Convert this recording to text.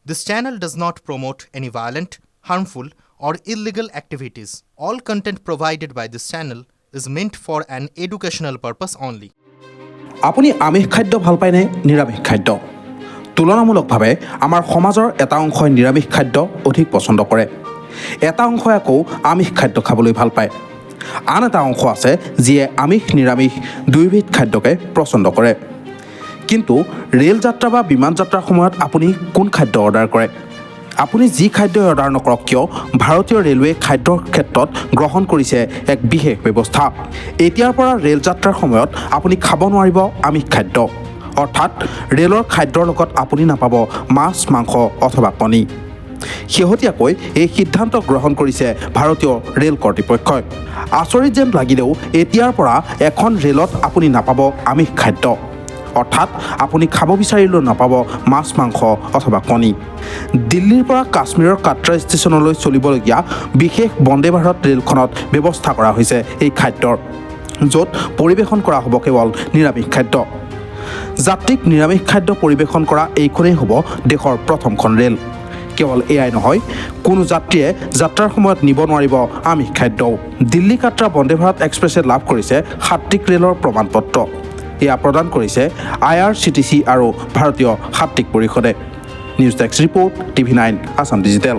This channel does not promote any violent, harmful, or illegal activities. All content provided by this channel is meant for an educational purpose only. আপুনি আমিষ খাদ্য ভাল পায়নে নিৰামিষ খাদ্য তুলনামূলকভাৱে আমাৰ সমাজৰ এটা অংশই নিৰামিষ খাদ্য অধিক পছন্দ কৰে এটা অংশই আকৌ আমিষ খাদ্য খাবলৈ ভাল পায় আন এটা অংশ আছে যিয়ে আমিষ নিৰামিষ দুয়োবিধ খাদ্যকে পছন্দ কৰে কিন্তু ৰেল যাত্ৰা বা বিমান যাত্ৰাৰ সময়ত আপুনি কোন খাদ্য অৰ্ডাৰ কৰে আপুনি যি খাদ্য অৰ্ডাৰ নকৰক কিয় ভাৰতীয় ৰেলৱে খাদ্যৰ ক্ষেত্ৰত গ্ৰহণ কৰিছে এক বিশেষ ব্যৱস্থা এতিয়াৰ পৰা ৰেল যাত্ৰাৰ সময়ত আপুনি খাব নোৱাৰিব আমিষ খাদ্য অৰ্থাৎ ৰেলৰ খাদ্যৰ লগত আপুনি নাপাব মাছ মাংস অথবা কণী শেহতীয়াকৈ এই সিদ্ধান্ত গ্ৰহণ কৰিছে ভাৰতীয় ৰেল কৰ্তৃপক্ষই আচৰিত যেন লাগিলেও এতিয়াৰ পৰা এখন ৰেলত আপুনি নাপাব আমিষ খাদ্য অৰ্থাৎ আপুনি খাব বিচাৰিলেও নাপাব মাছ মাংস অথবা কণী দিল্লীৰ পৰা কাশ্মীৰৰ কাটৰা ষ্টেচনলৈ চলিবলগীয়া বিশেষ বন্দে ভাৰত ৰেলখনত ব্যৱস্থা কৰা হৈছে এই খাদ্যৰ য'ত পৰিৱেশন কৰা হ'ব কেৱল নিৰামিষ খাদ্য যাত্ৰীক নিৰামিষ খাদ্য পৰিৱেশন কৰা এইখনেই হ'ব দেশৰ প্ৰথমখন ৰেল কেৱল এয়াই নহয় কোনো যাত্ৰীয়ে যাত্ৰাৰ সময়ত নিব নোৱাৰিব আমিষ খাদ্য দিল্লী কাটৰা বন্দে ভাৰত এক্সপ্ৰেছে লাভ কৰিছে সাত্বিক ৰেলৰ প্ৰমাণপত্ৰ এয়া প্ৰদান কৰিছে IRCTC আৰু ভাৰতীয় সাত্বিক পৰিষদে news desk report TV9 Assam digital